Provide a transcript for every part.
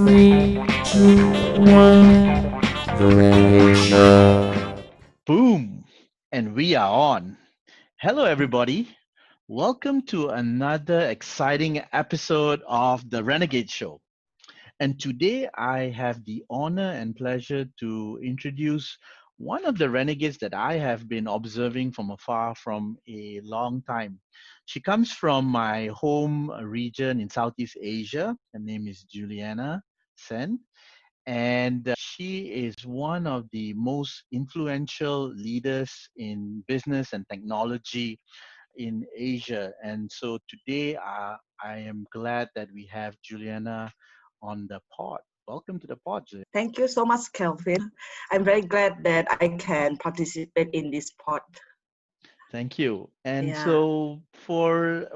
Three, two, one. The Renegade Show. Boom! And we are on. Hello, everybody. Welcome to another exciting episode of the Renegade Show. And today I have the honor and pleasure to introduce one of the renegades that I have been observing from afar from a long time. She comes from my home region in Southeast Asia. Her name is Juliana Cen, and she is one of the most influential leaders in business and technology in Asia. And so today I am glad that we have Juliana on the pod. Welcome to the pod, Juliana. Thank you so much, Kelvin. I'm very glad that I can participate in this pod. Thank you. And Yeah. so for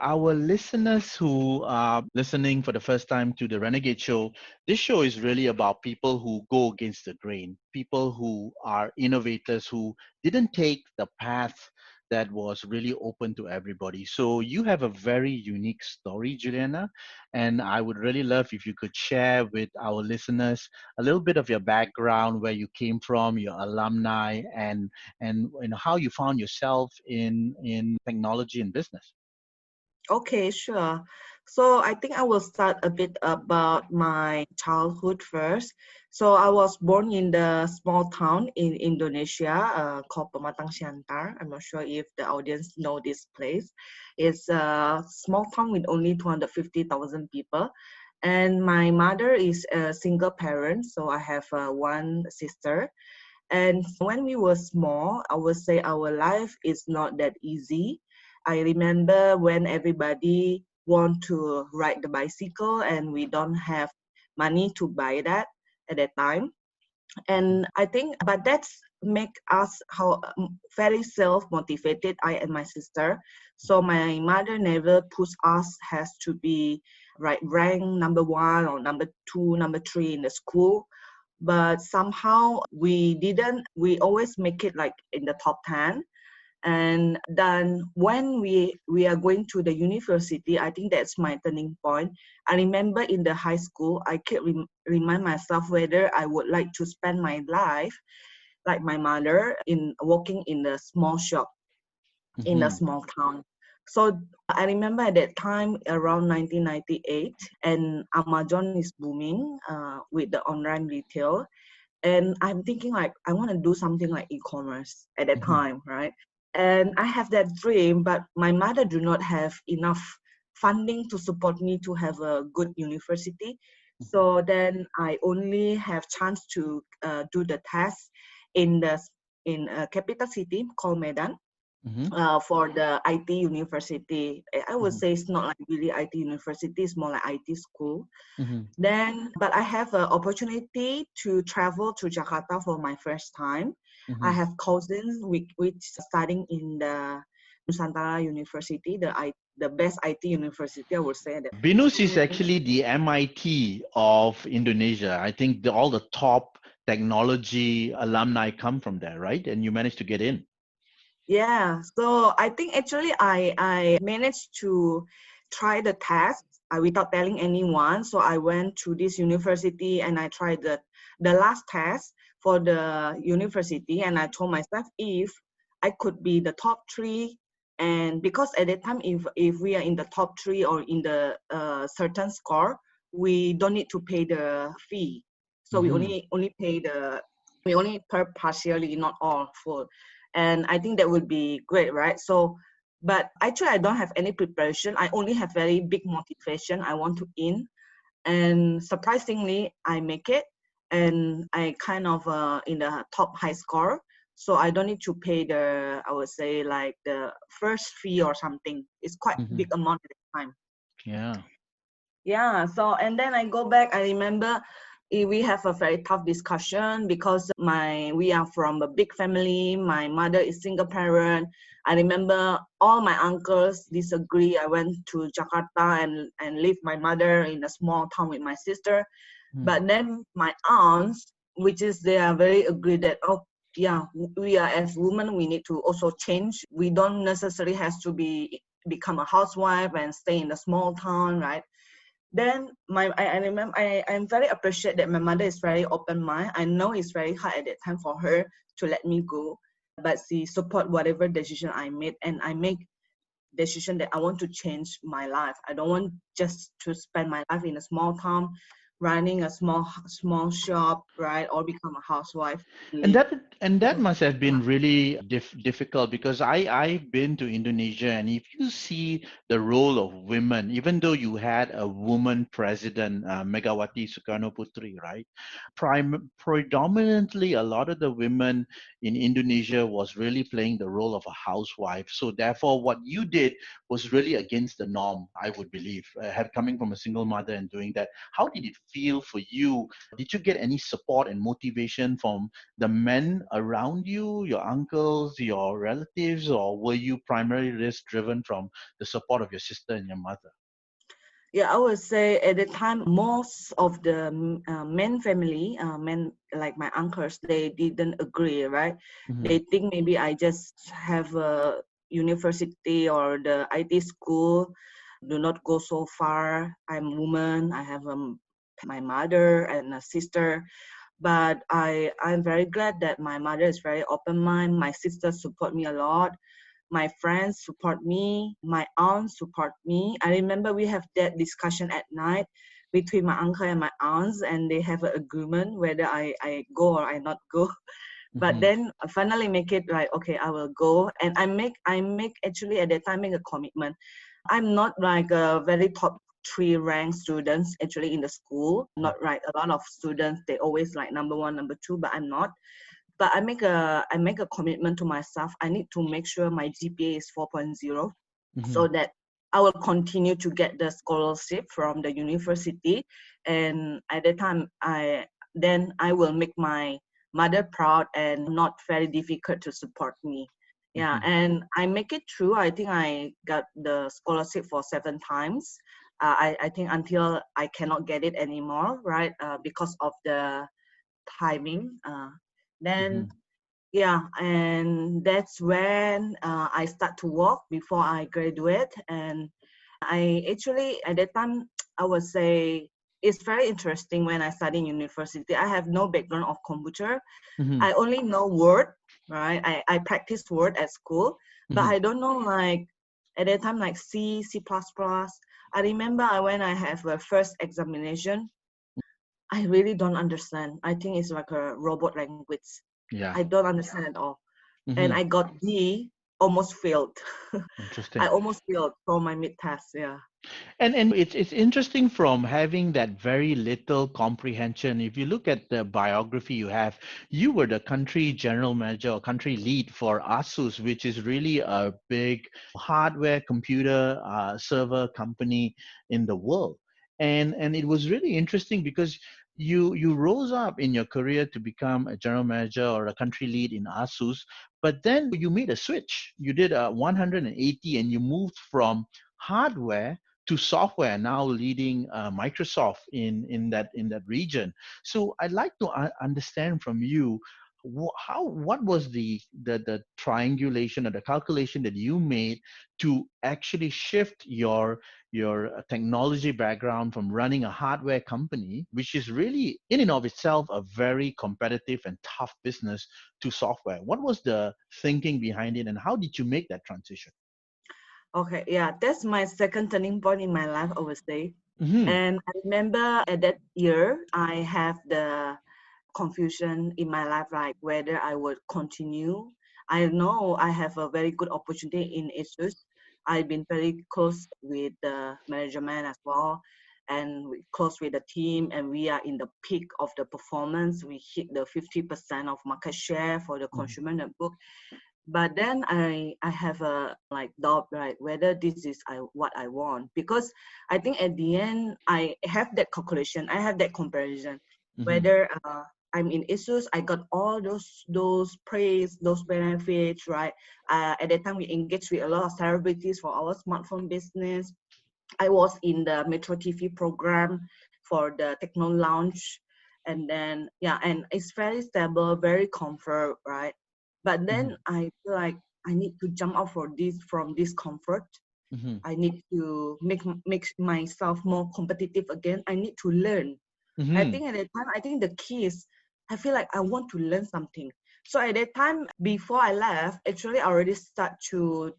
our listeners who are listening for the first time to the Renegade Show, this show is really about people who go against the grain, people who are innovators who didn't take the path that was really open to everybody. So you have a very unique story, Juliana, and I would really love if you could share with our listeners a little bit of your background, where you came from, your alumni, and how you found yourself in technology and business. Okay, sure. So I think I will start a bit about my childhood first. So I was born in the small town in Indonesia called Pematang Siantar. I'm not sure if the audience know this place. It's a small town with only 250,000 people. And my mother is a single parent, so I have one sister. And when we were small, I would say our life is not that easy. I remember when everybody want to ride the bicycle and we don't have money to buy that at that time. And I think, but that's make us how very self-motivated, I and my sister. So my mother never push us has to be right rank number one or number two, number three in the school, but somehow we always make it like in the top 10. And then when we are going to the university, I think that's my turning point. I remember in the high school I keep remind myself whether I would like to spend my life like my mother in working in a small shop in a Mm-hmm. small town. So I remember at that time around 1998, and Amazon is booming with the online retail. And I'm thinking like I want to do something like e-commerce at that Mm-hmm. time, right? And I have that dream, but my mother do not have enough funding to support me to have a good university. So then I only have chance to do the test in the in a capital city called Medan Mm-hmm. for the IT university. I would Mm-hmm. say it's not like really IT university, it's more like IT school. Mm-hmm. Then, but I have an opportunity to travel to Jakarta for my first time. I Mm-hmm. have cousins which studying in the Nusantara University, the best IT university, I would say that. Binus is actually the MIT of Indonesia. I think all the top technology alumni come from there, right? And you managed to get in. Yeah, so I think actually I managed to try the test without telling anyone. So I went to this university and I tried the last test for the university, and I told myself if I could be the top three, and because at that time if we are in the top three or in the certain score, we don't need to pay the fee. So we Mm-hmm. only pay the we only pay partially, not all full. And I think that would be great, right? So, but actually I don't have any preparation. I only have very big motivation. I want to in, and surprisingly I make it, and I kind of in the top high score. So I don't need to pay the, I would say like the first fee or something. It's quite Mm-hmm. big amount at the time. Yeah. Yeah, so and then I go back, I remember we have a very tough discussion because we are from a big family. My mother is single parent. I remember all my uncles disagree. I went to Jakarta and leave my mother in a small town with my sister. Mm-hmm. But then my aunts, which is they are very agree that, oh yeah, we are as women, we need to also change. We don't necessarily have to become a housewife and stay in a small town, right? Then I remember I'm very appreciative that my mother is very open mind. I know it's very hard at that time for her to let me go, but she support whatever decision I made, and I make decision that I want to change my life. I don't want just to spend my life in a small town, running a small shop, right, or become a housewife. And Live. that must have Yeah. been really difficult, because I've been to Indonesia, and if you see the role of women, even though you had a woman president, Megawati Sukarno Putri, right? Predominantly, a lot of the women in Indonesia was really playing the role of a housewife. So therefore, what you did was really against the norm, I would believe, have coming from a single mother and doing that. How did it feel for you? Did you get any support and motivation from the men around you, your uncles, your relatives, or were you primarily just driven from the support of your sister and your mother? Yeah, I would say at the time, most of the men family, men like my uncles, they didn't agree, right? Hmm. They think maybe I just have a university or the IT school, do not go so far. I'm a woman. I have my mother and a sister, but I'm very glad that my mother is very open mind. My sister support me a lot. My friends support me. My aunt support me. I remember we have that discussion at night between my uncle and my aunts, and they have an agreement whether I go or I not go. But Hmm. then I finally make it like, okay, I will go, and I make actually at that time make a commitment. I'm not like a very top three rank students actually in the school. Not like a lot of students, they always like number one, number two, but I'm not. But I make a commitment to myself. I need to make sure my GPA is 4.0 Hmm. so that I will continue to get the scholarship from the university. And at that time, I will make my mother proud and not very difficult to support me. Yeah, Hmm. and I make it through. I think I got the scholarship for 7 times. I think until I cannot get it anymore, right? Because of the timing. Then Hmm. yeah, and that's when I start to work before I graduate. And I actually, at that time, I would say it's very interesting when I study in university. I have no background of computer. Hmm. I only know Word, right? I practice Word at school, but Hmm. I don't know like at that time like C, C++. I remember when I have a first examination, I really don't understand. I think it's like a robot language. Yeah. I don't understand at all. And Hmm. I got D, almost failed. I Interesting. almost failed for my mid test. Yeah. And it's interesting from having that very little comprehension. If you look at the biography you have, you were the country general manager or country lead for Asus, which is really a big hardware computer server company in the world. And it was really interesting because you rose up in your career to become a general manager or a country lead in Asus, but then you made a switch. You did a 180 and you moved from hardware to software, now leading Microsoft in that region. So I'd like to understand from you what was the triangulation or the calculation that you made to actually shift your technology background from running a hardware company, which is really in and of itself a very competitive and tough business, to software. What was the thinking behind it, and how did you make that transition? Okay. Yeah. That's my second turning point in my life, I would say. Hmm. And I remember at that year, I have the confusion in my life, like whether I would continue. I know I have a very good opportunity in Asus. I've been very close with the management as well, and we close with the team, and we are in the peak of the performance. We hit the 50% of market share for the Hmm. consumer notebook. But then I have a like doubt, right, whether this is what I want, because I think at the end I have that calculation, I have that comparison, Hmm. whether I'm in Asus, I got all those praise, those benefits, right? At that time we engaged with a lot of celebrities for our smartphone business. I was in the Metro TV program for the techno launch, and then yeah, and it's very stable, very comfort, right? But Hmm. then I feel like I need to jump out for this from this comfort. Mm-hmm. I need to make myself more competitive again. I need to learn. I Mm-hmm. think at that time, I think the key is I feel like I want to learn something. So at that time, before I left, actually I already start to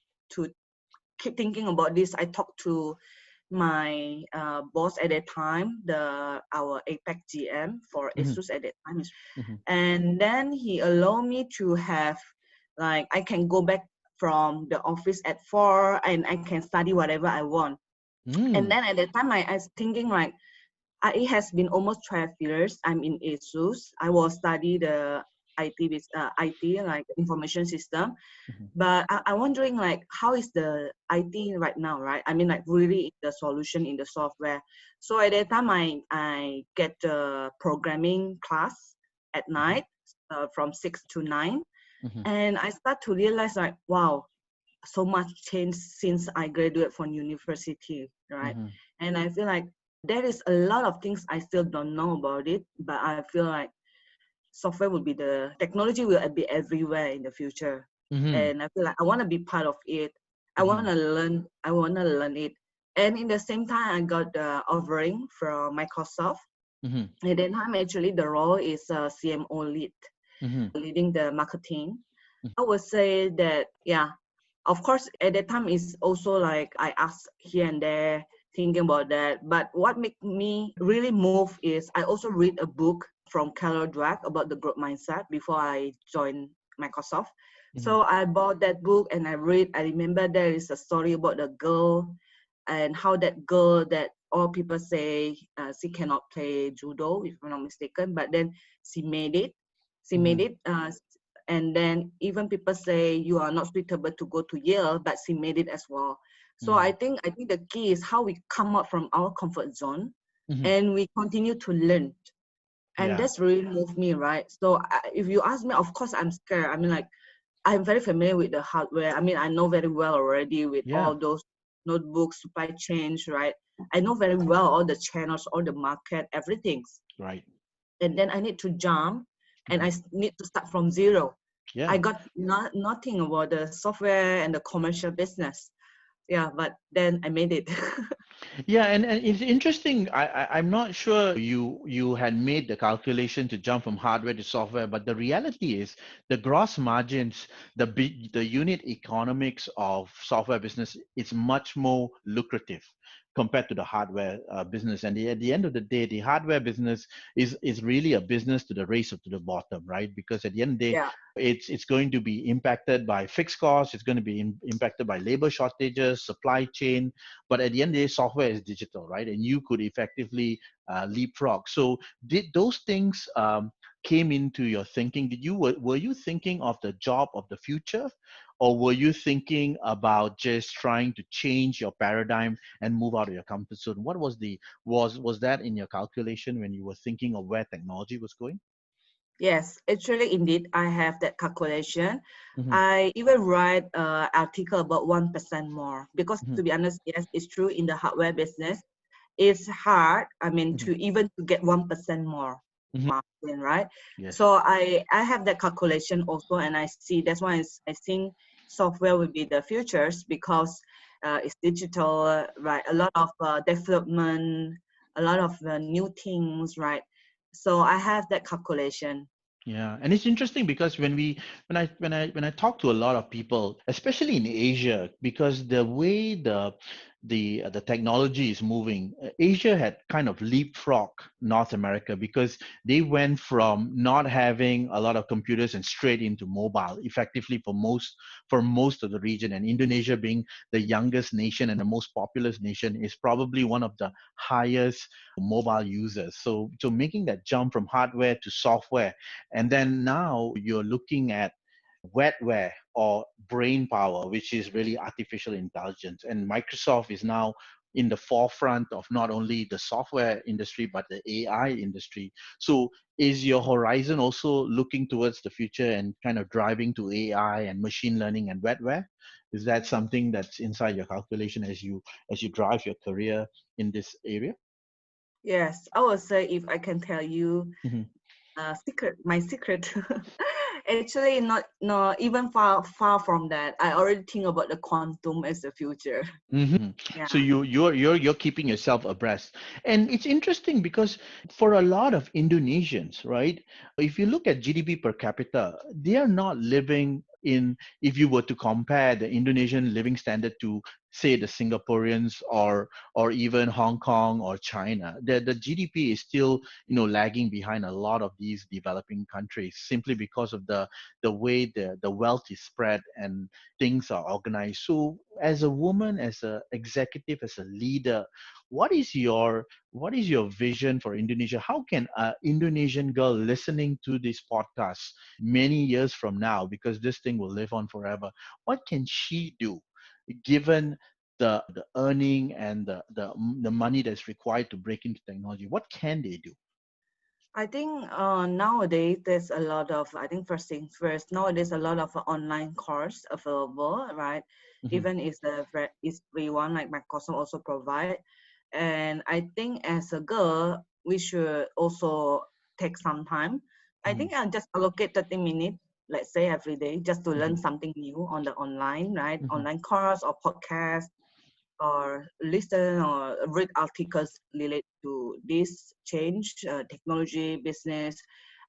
keep thinking about this. I talked to my boss at that time, our APEC GM for Mm-hmm. Asus at that time, Mm-hmm. and then he allowed me to have like I can go back from the office at 4 and I can study whatever I want. And Mm. then at that time, I was thinking like it has been almost 12 years. I'm in ASUS. I will study the IT like information system. Mm-hmm. But I'm wondering like how is the IT right now, right? I mean like really the solution in the software. So at that time I get the programming class at night from 6 to 9. Mm-hmm. And I start to realize like, wow, so much changed since I graduated from university, right? Mm-hmm. And I feel like there is a lot of things I still don't know about it, but I feel like software will be the technology will be everywhere in the future. Mm-hmm. And I feel like I want to be part of it. Mm-hmm. I want to learn it. And in the same time, I got the offering from Microsoft. Mm-hmm. And then I'm actually the role is a CMO lead, Mm-hmm. leading the marketing. I would say that, yeah, of course, at that time is also like I ask here and there, thinking about that. But what made me really move is I also read a book from Carol Dweck about the growth mindset before I joined Microsoft. Mm-hmm. So I bought that book and I read. I remember there is a story about the girl and how that girl that all people say she cannot play judo, if I'm not mistaken, but then she made it. She made Mm-hmm. it. And then even people say you are not suitable to go to Yale, but she made it as well. So Mm-hmm. I think the key is how we come out from our comfort zone Mm-hmm. and we continue to learn. And Yeah. that's really moved me, right? So if you ask me, of course I'm scared. I mean, like I'm very familiar with the hardware. I mean, I know very well already with Yeah. all those notebooks, supply chains, right? I know very well all the channels, all the market, everything. Right. And then I need to jump and Mm-hmm. need to start from zero. I Yeah. got nothing about the software and the commercial business. Yeah, but then I made it. Yeah, and it's interesting. I'm not sure you had made the calculation to jump from hardware to software, but the reality is the gross margins, the unit economics of software business is much more lucrative compared to the hardware business. And at the end of the day, the hardware business is really a business to the race or to the bottom, right? Because at the end of the day, Yeah. it's going to be impacted by fixed costs. It's going to be impacted by labor shortages, supply chain, but at the end of the day, software is digital, right? And you could effectively leapfrog. So did those things came into your thinking? Were you thinking of the job of the future, or were you thinking about just trying to change your paradigm and move out of your comfort zone? What was that in your calculation when you were thinking of where technology was going? Yes, actually, indeed, I have that calculation. Mm-hmm. I even write an article about 1% more because, Mm-hmm. to be honest, yes, it's true in the hardware business. It's hard. I mean, Mm-hmm. to get 1% more Mm-hmm. margin, right? Yes. So I have that calculation also, and I see that's why I think software will be the futures because it's digital, right? A lot of development, a lot of new things, right? So I have that calculation. Yeah, and it's interesting because when I talk to a lot of people, especially in Asia, because the way the technology is moving, Asia had kind of leapfrog North America because they went from not having a lot of computers and straight into mobile, effectively for most of the region. And Indonesia being the youngest nation and the most populous nation is probably one of the highest mobile users. So making that jump from hardware to software, and then now you're looking at wetware or brain power, which is really artificial intelligence. And Microsoft is now in the forefront of not only the software industry, but the AI industry. So is your horizon also looking towards the future and kind of driving to AI and machine learning and wetware? Is that something that's inside your calculation as you drive your career in this area? Yes, I would say if I can tell you Mm-hmm. my secret Actually, not no even far from that. I already think about the quantum as the future. Yeah. So you're keeping yourself abreast, and it's interesting because for a lot of Indonesians, right? If you look at GDP per capita, they are not living in. If you were to compare the Indonesian living standard to say the Singaporeans or even Hong Kong or China, the GDP is still lagging behind a lot of these developing countries simply because of the way the wealth is spread and things are organized. So as a woman, as an executive, as a leader, what is your vision for Indonesia? How can an Indonesian girl listening to this podcast many years from now, because this thing will live on forever, what can she do given the earning and the money that's required to break into technology? What can they do? I think nowadays there's a lot of, I think first things first, nowadays a lot of online course available, right? Mhm, Even is free one like Microsoft also provide. And I think as a girl, we should also take some time. I mhm, think I'll just allocate 30 minutes, let's say every day, just to learn mhm, something new on the online, right? mhm, Online course or podcast or listen or read articles related to this change, technology, business.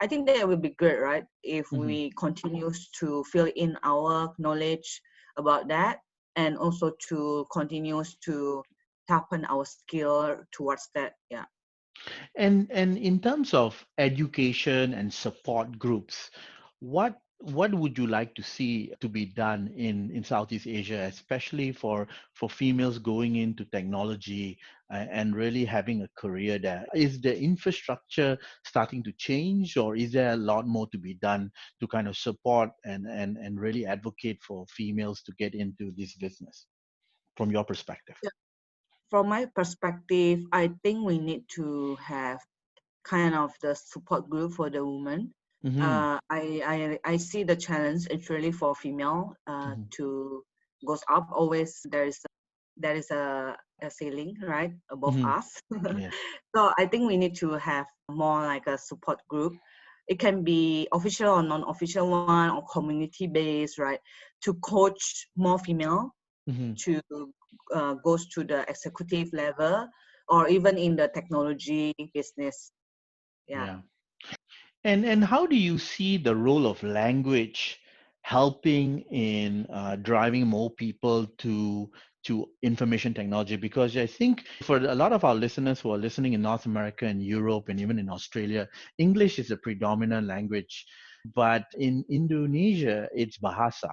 I think that will be good, right? If mhm. we continue to fill in our knowledge about that and also to continue to sharpen our skill towards that. Yeah. And in terms of education and support groups, what would you like to see to be done in Southeast Asia, especially for females going into technology and really having a career there? Is the infrastructure starting to change, or is there a lot more to be done to kind of support and really advocate for females to get into this business from your perspective? From my perspective, I think we need to have kind of the support group for the women. Mm-hmm. I see the challenge actually for female to goes up. Always there is a ceiling right above Mm-hmm. us. Yes. So I think we need to have more like a support group. It can be official or non-official one or community based, right? To coach more female Mm-hmm. to goes to the executive level or even in the technology business. Yeah. Yeah. And how do you see the role of language helping in driving more people to information technology? Because I think for a lot of our listeners who are listening in North America and Europe and even in Australia, English is a predominant language. But in Indonesia, it's Bahasa.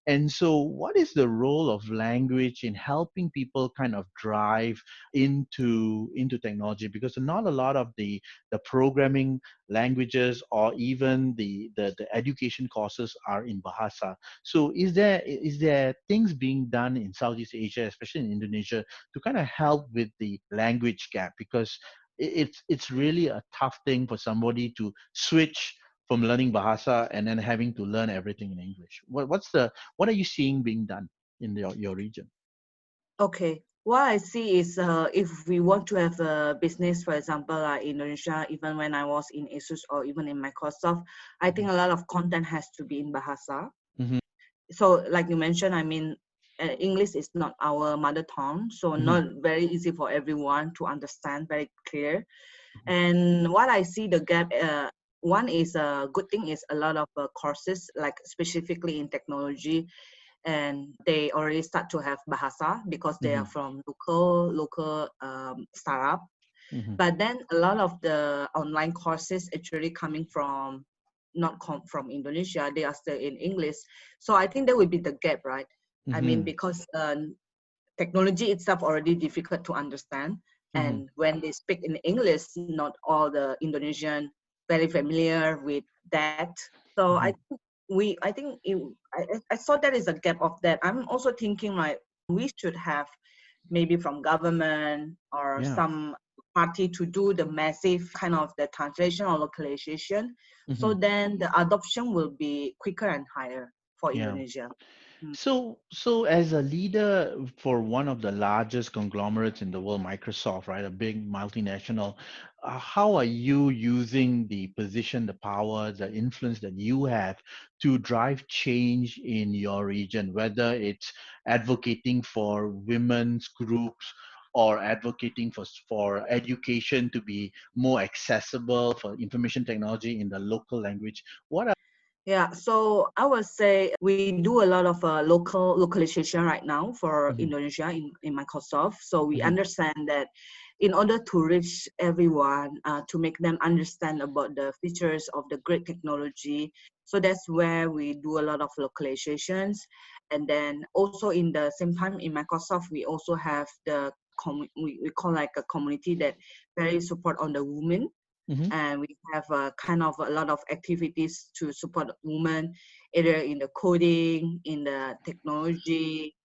And so, what is the role of language in helping people kind of drive into technology? Because not a lot of the programming languages or even the education courses are in Bahasa. So is there things being done in Southeast Asia, especially in Indonesia, to kind of help with the language gap? Because it's really a tough thing for somebody to switch from learning Bahasa and then having to learn everything in English. What are you seeing being done in your region? Okay. What I see is if we want to have a business, for example, like Indonesia, even when I was in Asus or even in Microsoft, I think a lot of content has to be in Bahasa. Mm-hmm. So, like you mentioned, I mean, English is not our mother tongue, so Mm-hmm. not very easy for everyone to understand, very clear. And what I see the gap, one is a good thing is a lot of courses, like specifically in technology, and they already start to have bahasa because they are Mm-hmm. from local startup. Mm-hmm. But then a lot of the online courses actually coming from not from Indonesia, they are still in English. So I think that would be the gap, right? I mean, Mm-hmm. because technology itself already difficult to understand, Mm-hmm. and when they speak in English, not all the Indonesian very familiar with that. So Mm-hmm. I think I saw there is a gap of that. I'm also thinking like we should have maybe from government or Yeah. some party to do the massive kind of the translation or localization. So Mm-hmm. then the adoption will be quicker and higher for Yeah. Indonesia. So as a leader for one of the largest conglomerates in the world, Microsoft, right, a big multinational, how are you using the position, the power, the influence that you have to drive change in your region, whether it's advocating for women's groups or advocating for education to be more accessible, for information technology in the local language? What are Yeah, so I would say we do a lot of localization right now for Mhm, Indonesia in Microsoft. So we mhm, understand that in order to reach everyone, to make them understand about the features of the great technology, so that's where we do a lot of localizations. And then also in the same time in Microsoft, we also have we call like a community that very support on the women, mhm, and we have kind of a lot of activities to support women, either in the coding, in the technology,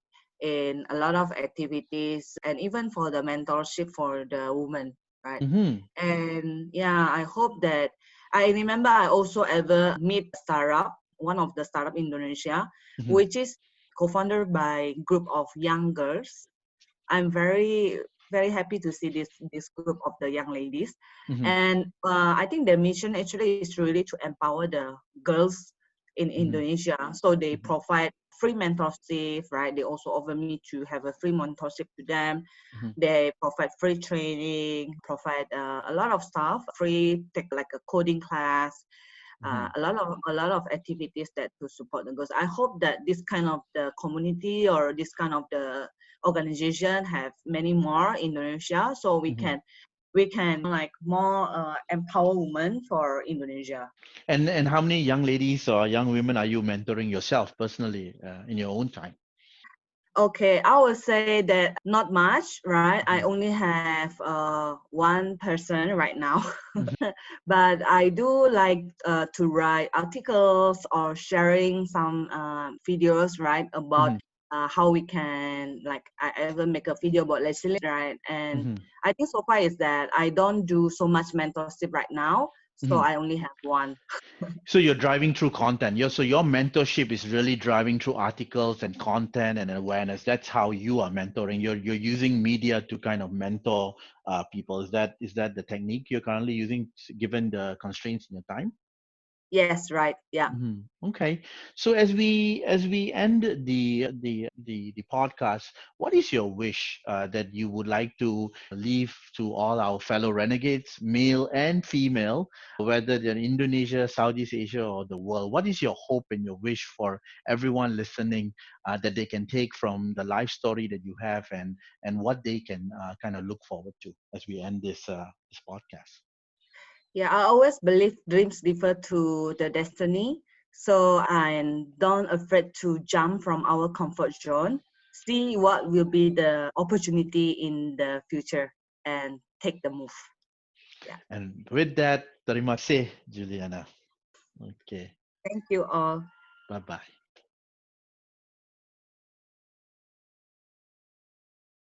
in a lot of activities, and even for the mentorship for the women, right? mhm, And yeah, I hope that I remember I also ever meet startup, one of the startup in Indonesia, mhm, which is co-founded by group of young girls. I'm very happy to see this group of the young ladies, mhm, and I think their mission actually is really to empower the girls in mhm, Indonesia. So they mhm, provide free mentorship, right? They also offer me to have a free mentorship to them. mhm, They provide free training, provide a lot of stuff, free take like a coding class, mhm. a lot of activities that to support the girls. I hope that this kind of the community or this kind of the organization have many more in Indonesia, so Mhm. we can like more empower women for Indonesia. And how many young ladies or young women are you mentoring yourself personally in your own time? Okay, I would say that not much, right? I Mhm, only have one person right now, mhm, but I do like to write articles or sharing some videos, right, about mhm, how we can like I ever make a video about resilience, right? And mhm, I think so far is that I don't do so much mentorship right now, so mhm. I only have one. So you're driving through content. So your mentorship is really driving through articles and content and awareness. That's how you are mentoring. You're using media to kind of mentor people. Is that the technique you're currently using given the constraints in your time? Yes, right, yeah. Mhm. Okay. So as we end the podcast, what is your wish that you would like to leave to all our fellow renegades, male and female, whether they're in Indonesia, Southeast Asia, or the world? What is your hope and your wish for everyone listening that they can take from the life story that you have and what they can kind of look forward to as we end this podcast? Yeah, I always believe dreams differ to the destiny. So I'm don't afraid to jump from our comfort zone, see what will be the opportunity in the future and take the move. Yeah. And with that, terima kasih, Juliana. Okay. Thank you all. Bye bye.